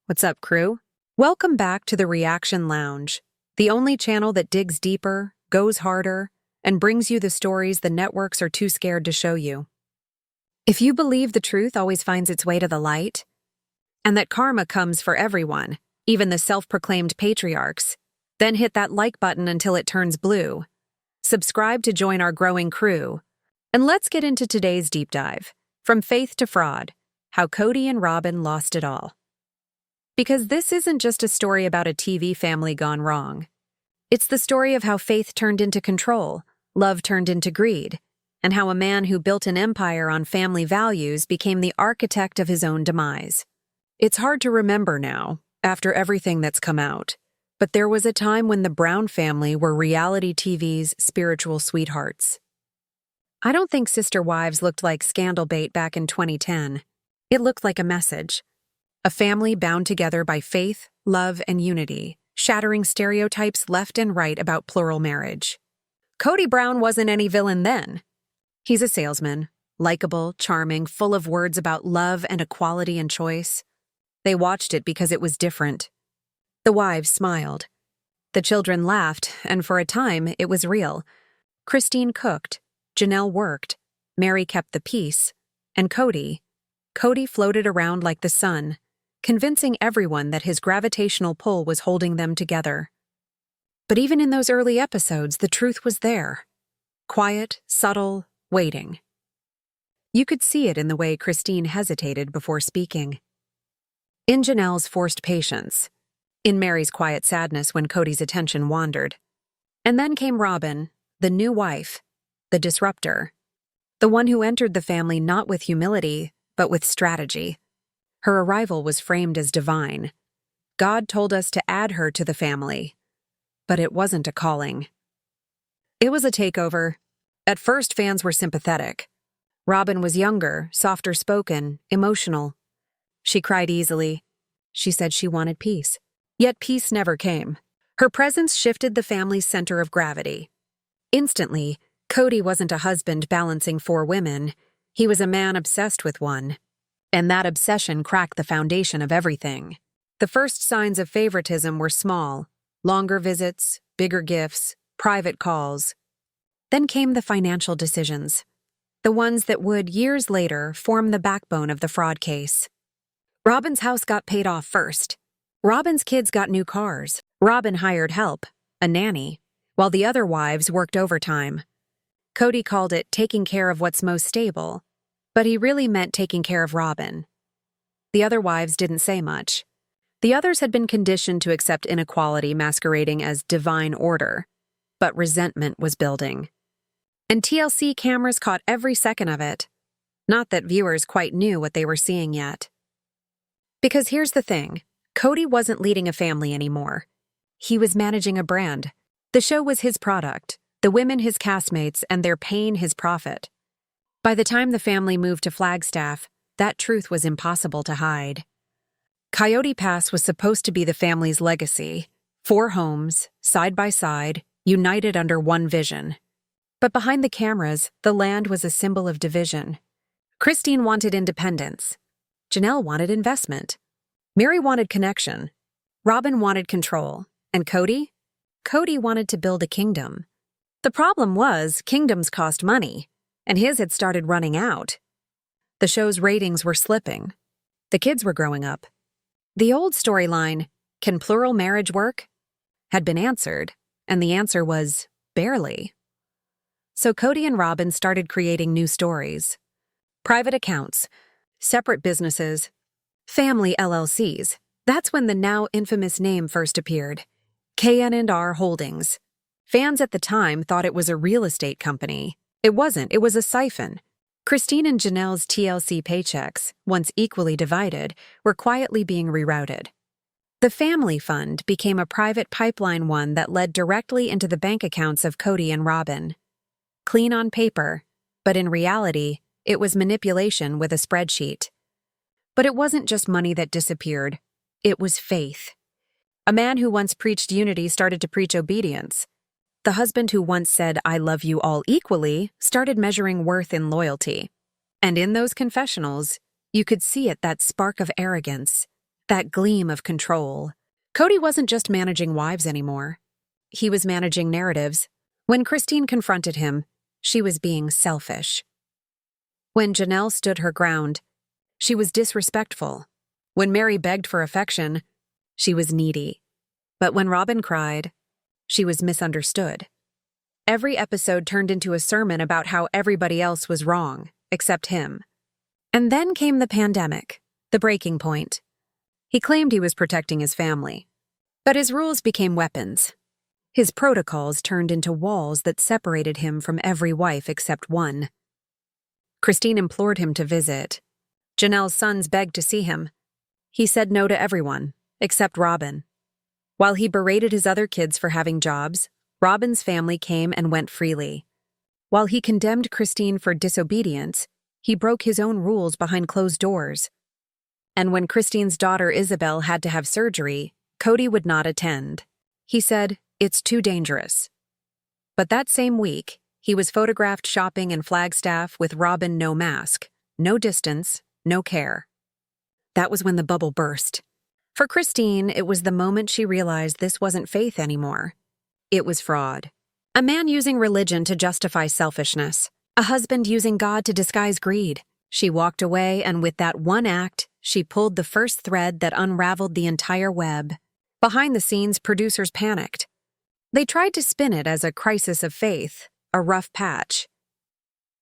What's up, crew? Welcome back to the Reaction Lounge, the only channel that digs deeper, goes harder, and brings you the stories the networks are too scared to show you. If you believe the truth always finds its way to the light, and that karma comes for everyone, even the self-proclaimed patriarchs, then hit that like button until it turns blue. Subscribe to join our growing crew. And let's get into today's deep dive. From faith to fraud, how Kody and Robyn lost it all. Because this isn't just a story about a TV family gone wrong. It's the story of how faith turned into control, love turned into greed, and how a man who built an empire on family values became the architect of his own demise. It's hard to remember now, after everything that's come out, but there was a time when the Brown family were reality TV's spiritual sweethearts. I don't think Sister Wives looked like scandal bait back in 2010. It looked like a message. A family bound together by faith, love, and unity, shattering stereotypes left and right about plural marriage. Kody Brown wasn't any villain then. He's a salesman, likable, charming, full of words about love and equality and choice. They watched it because it was different. The wives smiled. The children laughed, and for a time, it was real. Christine cooked. Janelle worked, Mary kept the peace, and Kody floated around like the sun, convincing everyone that his gravitational pull was holding them together. But even in those early episodes, the truth was there. Quiet, subtle, waiting. You could see it in the way Christine hesitated before speaking. In Janelle's forced patience. In Mary's quiet sadness when Kody's attention wandered. And then came Robyn, the new wife. The disruptor. The one who entered the family not with humility, but with strategy. Her arrival was framed as divine. God told us to add her to the family. But it wasn't a calling. It was a takeover. At first, fans were sympathetic. Robyn was younger, softer spoken, emotional. She cried easily. She said she wanted peace. Yet peace never came. Her presence shifted the family's center of gravity. Instantly, Kody wasn't a husband balancing 4 women. He was a man obsessed with one. And that obsession cracked the foundation of everything. The first signs of favoritism were small. Longer visits, bigger gifts, private calls. Then came the financial decisions. The ones that would, years later, form the backbone of the fraud case. Robyn's house got paid off first. Robyn's kids got new cars. Robyn hired help, a nanny, while the other wives worked overtime. Kody called it taking care of what's most stable, but he really meant taking care of Robyn. The other wives didn't say much. The others had been conditioned to accept inequality masquerading as divine order, but resentment was building. And TLC cameras caught every second of it. Not that viewers quite knew what they were seeing yet. Because here's the thing, Kody wasn't leading a family anymore. He was managing a brand. The show was his product. The women his castmates, and their pain his profit. By the time the family moved to Flagstaff, that truth was impossible to hide. Coyote Pass was supposed to be the family's legacy. 4 homes, side by side, united under one vision. But behind the cameras, the land was a symbol of division. Christine wanted independence. Janelle wanted investment. Mary wanted connection. Robyn wanted control. And Kody? Kody wanted to build a kingdom. The problem was, kingdoms cost money, and his had started running out. The show's ratings were slipping. The kids were growing up. The old storyline, can plural marriage work? Had been answered, and the answer was, barely. So Kody and Robyn started creating new stories. Private accounts, separate businesses, family LLCs. That's when the now infamous name first appeared, K&R Holdings. Fans at the time thought it was a real estate company. It wasn't, it was a siphon. Christine and Janelle's TLC paychecks, once equally divided, were quietly being rerouted. The family fund became a private pipeline one that led directly into the bank accounts of Kody and Robyn. Clean on paper, but in reality, it was manipulation with a spreadsheet. But it wasn't just money that disappeared. It was faith. A man who once preached unity started to preach obedience. The husband who once said, "I love you all equally," started measuring worth in loyalty. And in those confessionals, you could see it, that spark of arrogance. that gleam of control. Kody wasn't just managing wives anymore. He was managing narratives. When Christine confronted him, she was being selfish. When Janelle stood her ground, she was disrespectful. When Mary begged for affection, she was needy. But when Robyn cried, she was misunderstood. Every episode turned into a sermon about how everybody else was wrong, except him. And then came the pandemic, the breaking point. He claimed he was protecting his family. But his rules became weapons. His protocols turned into walls that separated him from every wife except one. Christine implored him to visit. Janelle's sons begged to see him. He said no to everyone, except Robyn. While he berated his other kids for having jobs, Robyn's family came and went freely. While he condemned Christine for disobedience, he broke his own rules behind closed doors. And when Christine's daughter Isabel had to have surgery, Kody would not attend. He said, "It's too dangerous." But that same week, he was photographed shopping in Flagstaff with Robyn no mask, no distance, no care. That was when the bubble burst. For Christine, it was the moment she realized this wasn't faith anymore. It was fraud. A man using religion to justify selfishness. A husband using God to disguise greed. She walked away, and with that one act, she pulled the first thread that unraveled the entire web. Behind the scenes, producers panicked. They tried to spin it as a crisis of faith, a rough patch.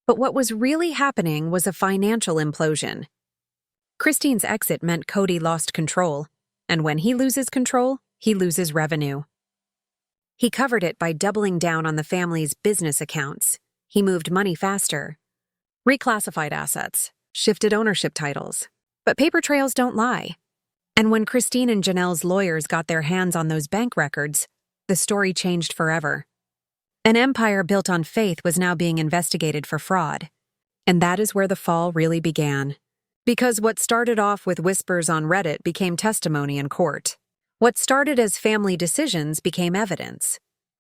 But what was really happening was a financial implosion. Christine's exit meant Kody lost control, and when he loses control, he loses revenue. He covered it by doubling down on the family's business accounts. He moved money faster, reclassified assets, shifted ownership titles. But paper trails don't lie. And when Christine and Janelle's lawyers got their hands on those bank records, the story changed forever. An empire built on faith was now being investigated for fraud. And that is where the fall really began. Because what started off with whispers on Reddit became testimony in court. What started as family decisions became evidence.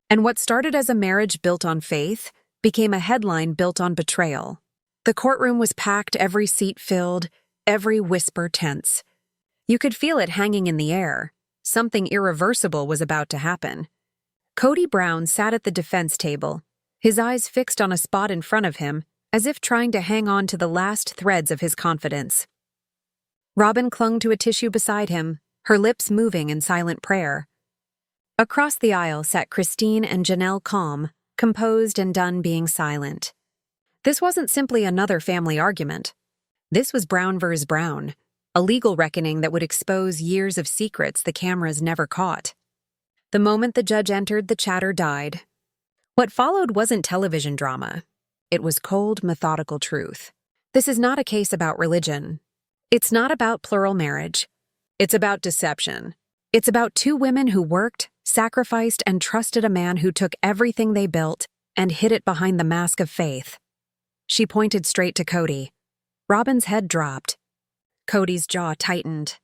And what started as a marriage built on faith became a headline built on betrayal. The courtroom was packed, every seat filled, every whisper tense. You could feel it hanging in the air. Something irreversible was about to happen. Kody Brown sat at the defense table, his eyes fixed on a spot in front of him, as if trying to hang on to the last threads of his confidence. Robyn clung to a tissue beside him, her lips moving in silent prayer. Across the aisle sat Christine and Janelle, calm, composed and done being silent. This wasn't simply another family argument. This was Brown vs. Brown, a legal reckoning that would expose years of secrets the cameras never caught. The moment the judge entered, the chatter died. What followed wasn't television drama. It was cold, methodical truth. This is not a case about religion. It's not about plural marriage. It's about deception. It's about two women who worked, sacrificed, and trusted a man who took everything they built and hid it behind the mask of faith. She pointed straight to Kody. Robyn's head dropped. Kody's jaw tightened.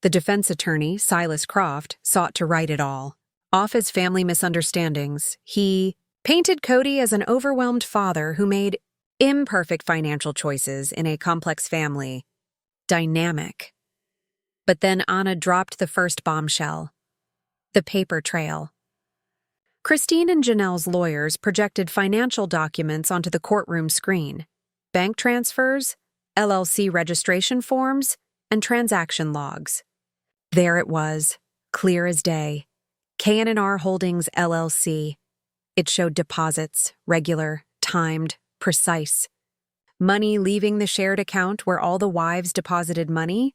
The defense attorney, Silas Croft, sought to right it all. Off his family misunderstandings, he painted Kody as an overwhelmed father who made imperfect financial choices in a complex family. Dynamic. But then Anna dropped the first bombshell. The paper trail. Christine and Janelle's lawyers projected financial documents onto the courtroom screen. Bank transfers, LLC registration forms, and transaction logs. There it was, clear as day. K&R Holdings, LLC. It showed deposits, regular, timed, precise. Money leaving the shared account where all the wives deposited money,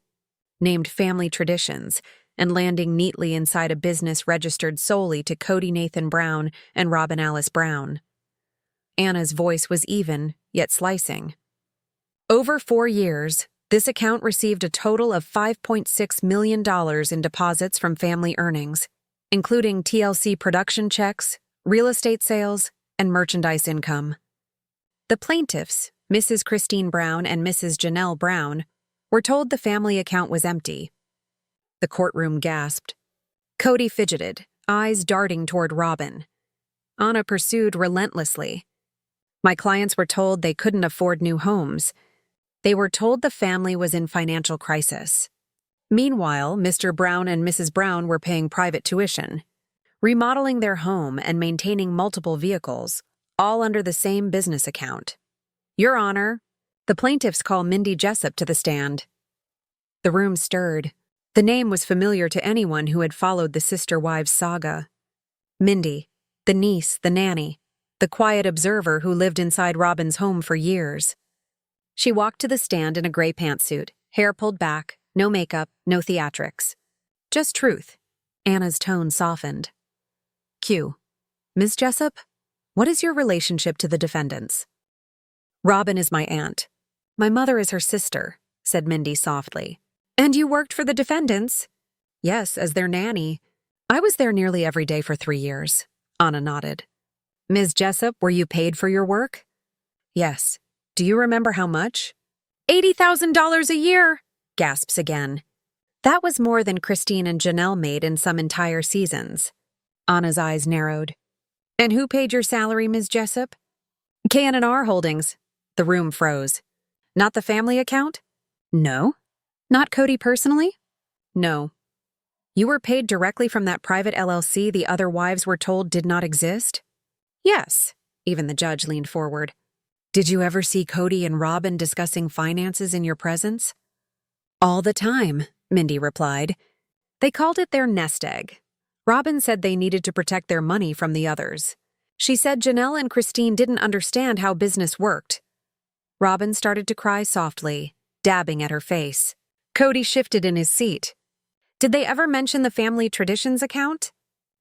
named Family Traditions, and landing neatly inside a business registered solely to Kody Nathan Brown and Robyn Alice Brown. Anna's voice was even, yet slicing. Over 4 years, this account received a total of $5.6 million in deposits from family earnings, including TLC production checks, real estate sales, and merchandise income. The plaintiffs, Mrs. Christine Brown and Mrs. Janelle Brown, were told the family account was empty. The courtroom gasped. Kody fidgeted, eyes darting toward Robyn. Anna pursued relentlessly. My clients were told they couldn't afford new homes. They were told the family was in financial crisis. Meanwhile, Mr. Brown and Mrs. Brown were paying private tuition, remodeling their home and maintaining multiple vehicles, all under the same business account. Your Honor, the plaintiffs call Mindy Jessup to the stand. The room stirred. The name was familiar to anyone who had followed the sister-wives saga. Mindy, the niece, the nanny, the quiet observer who lived inside Robyn's home for years. She walked to the stand in a gray pantsuit, hair pulled back, no makeup, no theatrics. Just truth. Anna's tone softened. Q. Ms. Jessup, what is your relationship to the defendants? Robyn is my aunt. My mother is her sister, said Mindy softly. And you worked for the defendants? Yes, as their nanny. I was there nearly every day for 3 years. Anna nodded. Ms. Jessup, were you paid for your work? Yes. Do you remember how much? $80,000 a year, gasps again. That was more than Christine and Janelle made in some entire seasons. Anna's eyes narrowed. And who paid your salary, Ms. Jessup? K&R Holdings. The room froze. Not the family account? No. Not Kody personally? No. You were paid directly from that private LLC the other wives were told did not exist? Yes. Even the judge leaned forward. Did you ever see Kody and Robyn discussing finances in your presence? All the time, Mindy replied. They called it their nest egg. Robyn said they needed to protect their money from the others. She said Janelle and Christine didn't understand how business worked. Robyn started to cry softly, dabbing at her face. Kody shifted in his seat. Did they ever mention the family traditions account?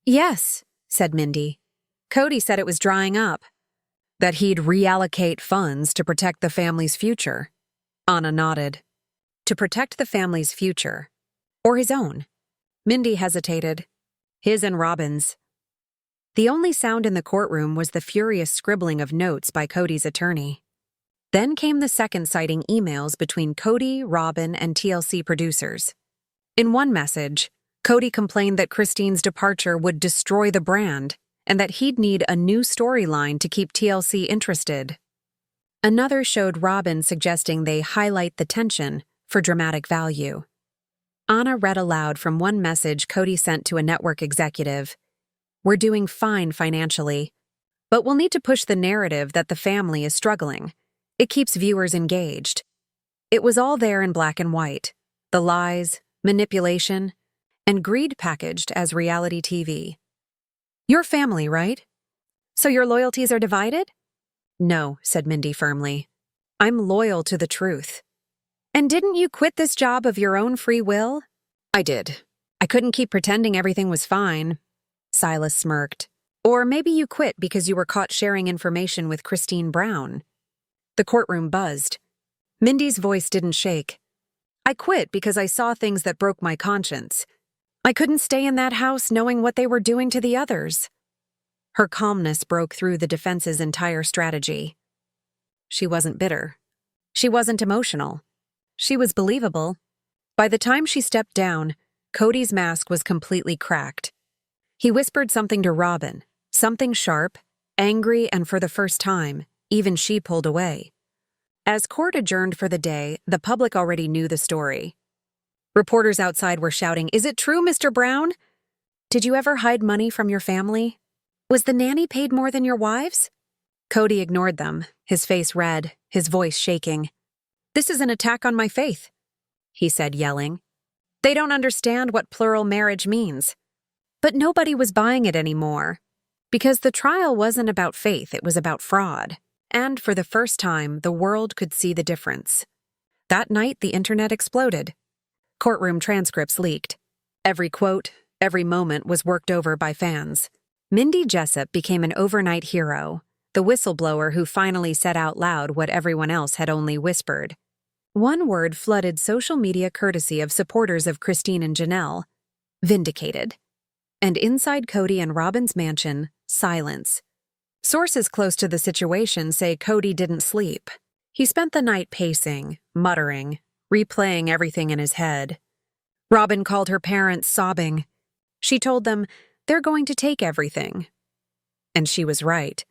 Yes, said Mindy. Kody said it was drying up. That he'd reallocate funds to protect the family's future. Anna nodded. To protect the family's future. Or his own. Mindy hesitated. His and Robyn's. The only sound in the courtroom was the furious scribbling of notes by Kody's attorney. Then came the second citing emails between Kody, Robyn, and TLC producers. In one message, Kody complained that Christine's departure would destroy the brand and that he'd need a new storyline to keep TLC interested. Another showed Robyn suggesting they highlight the tension for dramatic value. Anna read aloud from one message Kody sent to a network executive. We're doing fine financially, but we'll need to push the narrative that the family is struggling. It keeps viewers engaged. It was all there in black and white. The lies, manipulation, and greed packaged as reality TV. Your family, right? So your loyalties are divided? No, said Mindy firmly. I'm loyal to the truth. And didn't you quit this job of your own free will? I did. I couldn't keep pretending everything was fine. Silas smirked. Or maybe you quit because you were caught sharing information with Christine Brown. The courtroom buzzed. Mindy's voice didn't shake. I quit because I saw things that broke my conscience. I couldn't stay in that house knowing what they were doing to the others. Her calmness broke through the defense's entire strategy. She wasn't bitter. She wasn't emotional. She was believable. By the time she stepped down, Kody's mask was completely cracked. He whispered something to Robyn, something sharp, angry, and for the first time, even she pulled away. As court adjourned for the day, the public already knew the story. Reporters outside were shouting, "Is it true, Mr. Brown? Did you ever hide money from your family? Was the nanny paid more than your wives?" Kody ignored them, his face red, his voice shaking. "This is an attack on my faith," he said, yelling. "They don't understand what plural marriage means." But nobody was buying it anymore. Because the trial wasn't about faith, it was about fraud. And for the first time, the world could see the difference. That night, the internet exploded. Courtroom transcripts leaked. Every quote, every moment was worked over by fans. Mindy Jessup became an overnight hero, the whistleblower who finally said out loud what everyone else had only whispered. One word flooded social media courtesy of supporters of Christine and Janelle: vindicated. And inside Kody and Robyn's mansion, silence. Sources close to the situation say Kody didn't sleep. He spent the night pacing, muttering, replaying everything in his head. Robyn called her parents sobbing. She told them they're going to take everything. And she was right.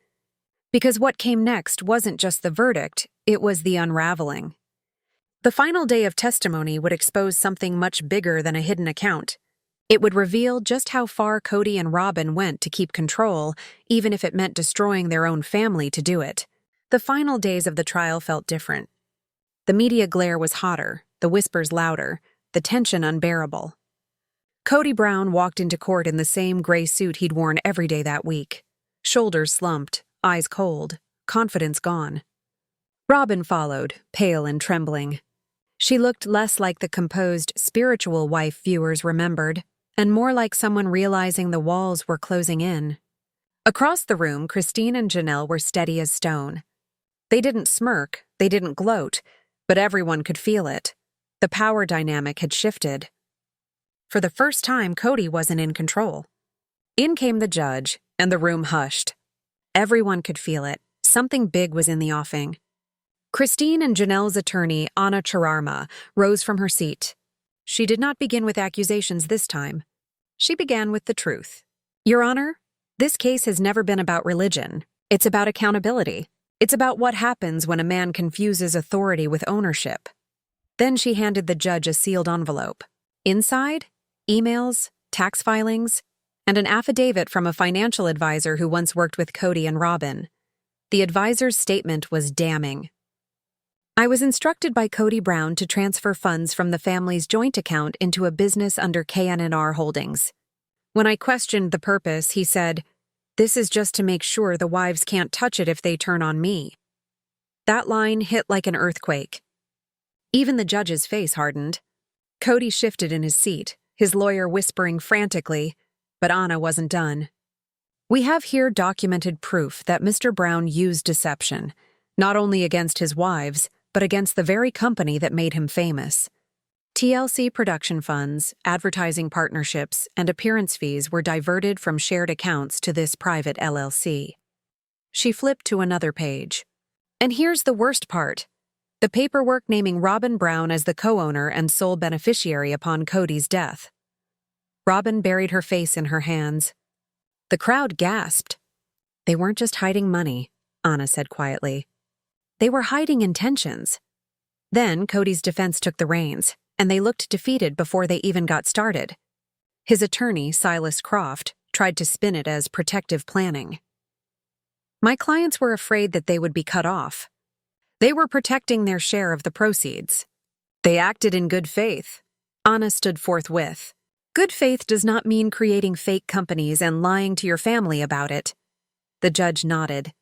Because what came next wasn't just the verdict, it was the unraveling. The final day of testimony would expose something much bigger than a hidden account. It would reveal just how far Kody and Robyn went to keep control, even if it meant destroying their own family to do it. The final days of the trial felt different. The media glare was hotter, the whispers louder, the tension unbearable. Kody Brown walked into court in the same gray suit he'd worn every day that week. Shoulders slumped, eyes cold, confidence gone. Robyn followed, pale and trembling. She looked less like the composed, spiritual wife viewers remembered, and more like someone realizing the walls were closing in. Across the room, Christine and Janelle were steady as stone. They didn't smirk, they didn't gloat, but everyone could feel it. The power dynamic had shifted. For the first time, Kody wasn't in control. In came the judge, and the room hushed. Everyone could feel it. Something big was in the offing. Christine and Janelle's attorney, Anna Chararma, rose from her seat. She did not begin with accusations this time. She began with the truth. Your Honor, this case has never been about religion. It's about accountability. It's about what happens when a man confuses authority with ownership. Then she handed the judge a sealed envelope. Inside, emails, tax filings, and an affidavit from a financial advisor who once worked with Kody and Robyn. The advisor's statement was damning. I was instructed by Kody Brown to transfer funds from the family's joint account into a business under KN&R Holdings. When I questioned the purpose, he said, "This is just to make sure the wives can't touch it if they turn on me." That line hit like an earthquake. Even the judge's face hardened. Kody shifted in his seat, his lawyer whispering frantically, but Anna wasn't done. We have here documented proof that Mr. Brown used deception, not only against his wives, but against the very company that made him famous. TLC production funds, advertising partnerships, and appearance fees were diverted from shared accounts to this private LLC. She flipped to another page. And here's the worst part. The paperwork naming Robyn Brown as the co-owner and sole beneficiary upon Kody's death. Robyn buried her face in her hands. The crowd gasped. They weren't just hiding money, Anna said quietly. They were hiding intentions. Then Kody's defense took the reins, and they looked defeated before they even got started. His attorney, Silas Croft, tried to spin it as protective planning. My clients were afraid that they would be cut off. They were protecting their share of the proceeds. They acted in good faith. Anna stood forthwith. Good faith does not mean creating fake companies and lying to your family about it. The judge nodded.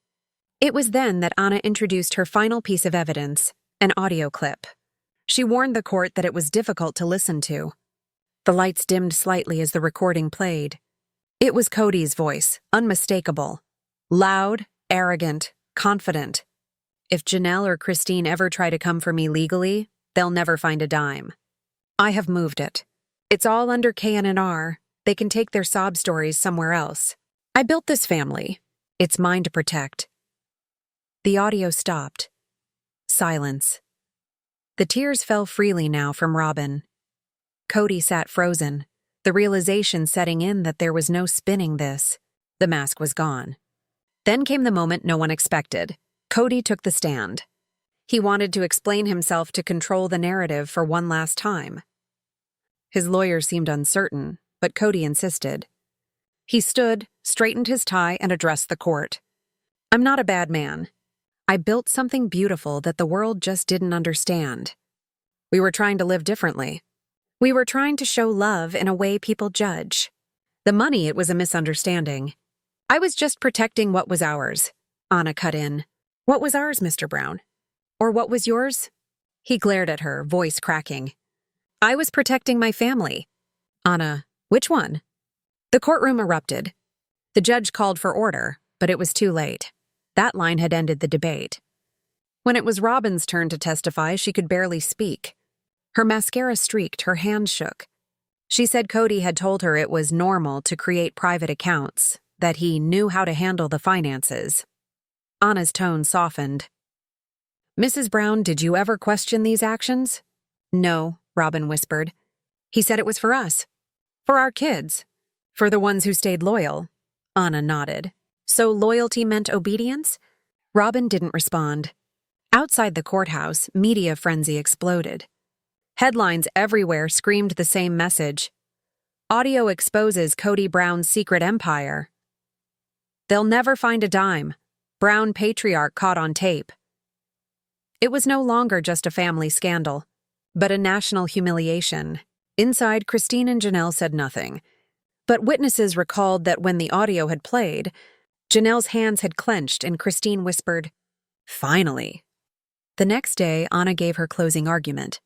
It was then that Anna introduced her final piece of evidence, an audio clip. She warned the court that it was difficult to listen to. The lights dimmed slightly as the recording played. It was Kody's voice, unmistakable. Loud, arrogant, confident. If Janelle or Christine ever try to come for me legally, they'll never find a dime. I have moved it. It's all under KN&R. They can take their sob stories somewhere else. I built this family. It's mine to protect. The audio stopped. Silence. The tears fell freely now from Robyn. Kody sat frozen, the realization setting in that there was no spinning this. The mask was gone. Then came the moment no one expected. Kody took the stand. He wanted to explain himself to control the narrative for one last time. His lawyer seemed uncertain, but Kody insisted. He stood, straightened his tie, and addressed the court. I'm not a bad man. I built something beautiful that the world just didn't understand. We were trying to live differently. We were trying to show love in a way people judge. The money, it was a misunderstanding. I was just protecting what was ours. Anna cut in. What was ours, Mr. Brown? Or what was yours? He glared at her, voice cracking. I was protecting my family. Anna, which one? The courtroom erupted. The judge called for order, but it was too late. That line had ended the debate. When it was Robyn's turn to testify, she could barely speak. Her mascara streaked, her hands shook. She said Kody had told her it was normal to create private accounts, that he knew how to handle the finances. Anna's tone softened. Mrs. Brown, did you ever question these actions? No, Robyn whispered. He said it was for us. For our kids. For the ones who stayed loyal. Anna nodded. So loyalty meant obedience? Robyn didn't respond. Outside the courthouse, media frenzy exploded. Headlines everywhere screamed the same message. Audio exposes Kody Brown's secret empire. They'll never find a dime. Brown patriarch caught on tape. It was no longer just a family scandal, but a national humiliation. Inside, Christine and Janelle said nothing. But witnesses recalled that when the audio had played, Janelle's hands had clenched and Christine whispered, "Finally." The next day, Anna gave her closing argument.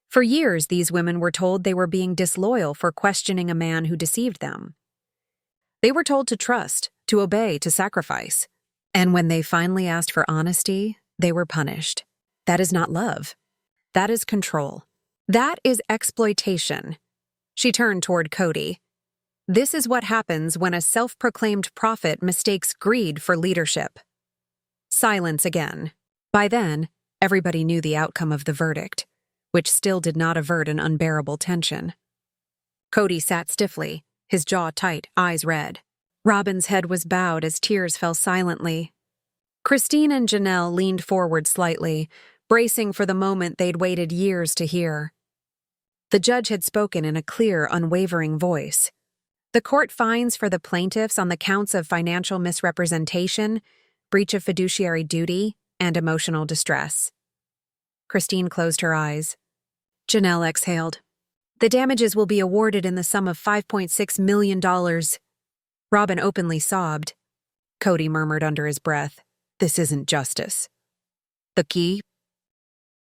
For years, these women were told they were being disloyal for questioning a man who deceived them. They were told to trust, to obey, to sacrifice. And when they finally asked for honesty, they were punished. That is not love. That is control. That is exploitation. She turned toward Kody. This is what happens when a self-proclaimed prophet mistakes greed for leadership. Silence again. By then, everybody knew the outcome of the verdict, which still did not avert an unbearable tension. Kody sat stiffly, his jaw tight, eyes red. Robyn's head was bowed as tears fell silently. Christine and Janelle leaned forward slightly, bracing for the moment they'd waited years to hear. The judge had spoken in a clear, unwavering voice. The court finds for the plaintiffs on the counts of financial misrepresentation, breach of fiduciary duty, and emotional distress. Christine closed her eyes. Janelle exhaled. The damages will be awarded in the sum of $5.6 million. Robyn openly sobbed. Kody murmured under his breath, "This isn't justice." The key,